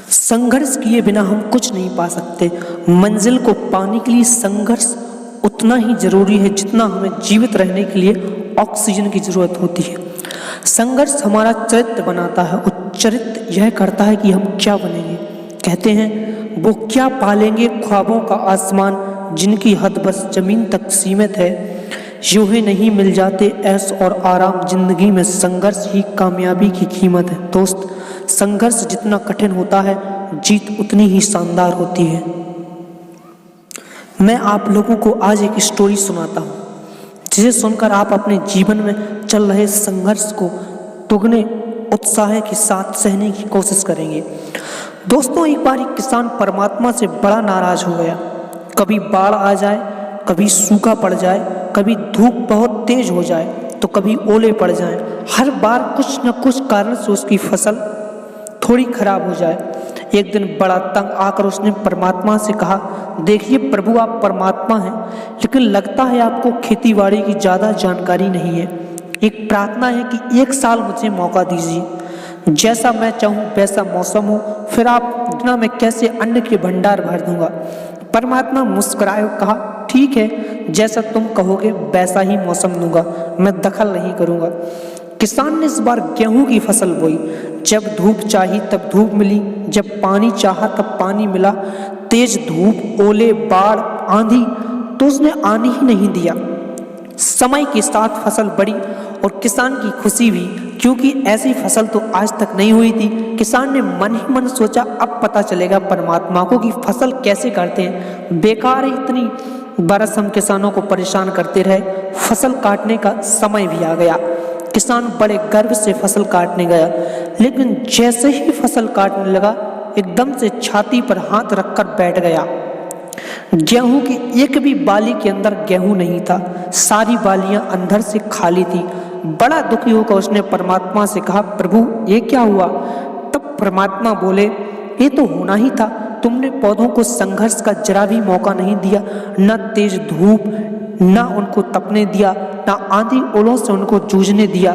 संघर्ष किए बिना हम कुछ नहीं पा सकते। मंजिल को पाने के लिए संघर्ष उतना ही जरूरी है जितना हमें जीवित रहने के लिए ऑक्सीजन की जरूरत होती है। संघर्ष हमारा चरित्र बनाता है और चरित्र यह करता है कि हम क्या बनेंगे। कहते हैं वो क्या पालेंगे ख्वाबों का आसमान, जिनकी हद बस जमीन तक सीमित है। यूं ही नहीं मिल जाते ऐश और आराम, जिंदगी में संघर्ष ही कामयाबी की कीमत है। दोस्त, संघर्ष जितना कठिन होता है, जीत उतनी ही शानदार होती है। मैं आप लोगों को आज एक स्टोरी सुनाता हूँ, जिसे सुनकर आप अपने जीवन में चल रहे संघर्ष को दुगने उत्साह के साथ सहने की कोशिश करेंगे। दोस्तों, एक बार एक किसान परमात्मा से बड़ा नाराज हो गया। कभी बाढ़ आ जाए, कभी सूखा पड़ जाए, कभी धूप बहुत तेज हो जाए, तो कभी ओले पड़ जाएं। हर बार कुछ न कुछ कारण से उसकी फसल थोड़ी खराब हो जाए। एक दिन बड़ा तंग आकर उसने परमात्मा से कहा, देखिए प्रभु, आप परमात्मा हैं, लेकिन लगता है आपको खेतीबाड़ी की ज़्यादा जानकारी नहीं है। एक प्रार्थना है कि 1 साल मुझे मौका दीजिए, जैसा मैं चाहूँ वैसा मौसम हो, फिर आप बिना मैं कैसे अन्न के भंडार भर दूंगा। परमात्मा मुस्कुराए और कहा, ठीक है, जैसा तुम कहोगे वैसा ही मौसम दूंगा, मैं दखल नहीं करूंगा। किसान ने इस बार गेहूं की फसल बोई। जब धूप चाही तब धूप मिली, जब पानी चाहा तब पानी मिला। तेज धूप, ओले, बाढ़, आंधी तो उसने आने ही नहीं दिया। समय के साथ फसल बढ़ी और किसान की खुशी भी, क्योंकि ऐसी फसल तो आज तक नहीं हुई थी। किसान ने मन ही मन सोचा, अब पता चलेगा परमात्मा को कि फसल कैसे करते हैं। बेकार है, इतनी बरस हम किसानों को परेशान करते रहे। फसल काटने का समय भी आ गया। किसान बड़े गर्व से फसल काटने गया, लेकिन जैसे ही फसल काटने लगा, एकदम से छाती पर हाथ रखकर बैठ गया। गेहूं की एक भी बाली के अंदर गेहूं नहीं था, सारी बालियां अंदर से खाली थी। बड़ा दुखी होकर उसने परमात्मा से कहा, प्रभु ये क्या हुआ? तब परमात्मा बोले, ये तो होना ही था, तुमने पौधों को संघर्ष का जरा भी मौका नहीं दिया। न तेज धूप न उनको तपने दिया, न आंधी ओलों से उनको जूझने दिया।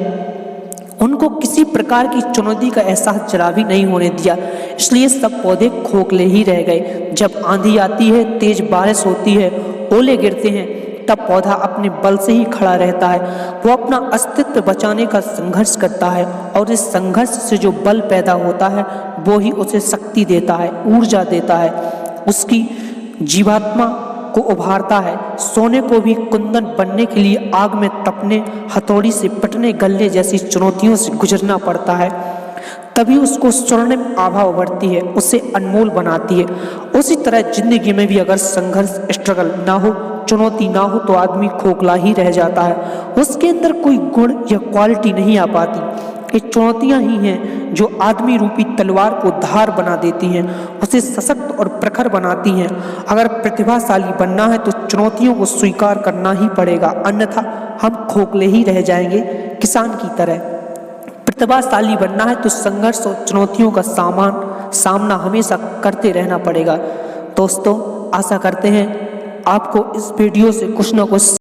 उनको किसी प्रकार की चुनौती का एहसास जरा भी नहीं होने दिया, इसलिए सब पौधे खोखले ही रह गए। जब आंधी आती है, तेज बारिश होती है, ओले गिरते हैं, तब पौधा अपने बल से ही खड़ा रहता है। वो अपना अस्तित्व बचाने का संघर्ष करता है, और इस संघर्ष से जो बल पैदा होता है वो ही उसे शक्ति देता है, ऊर्जा देता है, उसकी जीवात्मा को उभारता है। सोने को भी कुंदन बनने के लिए आग में तपने, हथौड़ी से पटने, गलने जैसी चुनौतियों से गुजरना पड़ता है, तभी उसको स्वर्णिम आभा उभरती है, उसे अनमोल बनाती है। उसी तरह जिंदगी में भी अगर संघर्ष, स्ट्रगल ना हो, चुनौती ना हो, तो आदमी खोखला ही रह जाता है। उसके अंदर कोई गुण या क्वालिटी नहीं आ पाती। ये चुनौतियां ही हैं जो आदमी रूपी तलवार को धार बना देती हैं, उसे सशक्त और प्रखर बनाती हैं। अगर प्रतिभाशाली बनना है तो चुनौतियों को स्वीकार करना ही पड़ेगा, अन्यथा हम खोखले ही रह जाएंगे, किसान की तरह। प्रतिभाशाली बनना है तो संघर्ष और चुनौतियों का सामना हमेशा करते रहना पड़ेगा। दोस्तों, आशा करते हैं आपको इस वीडियो से कुछ न कुछ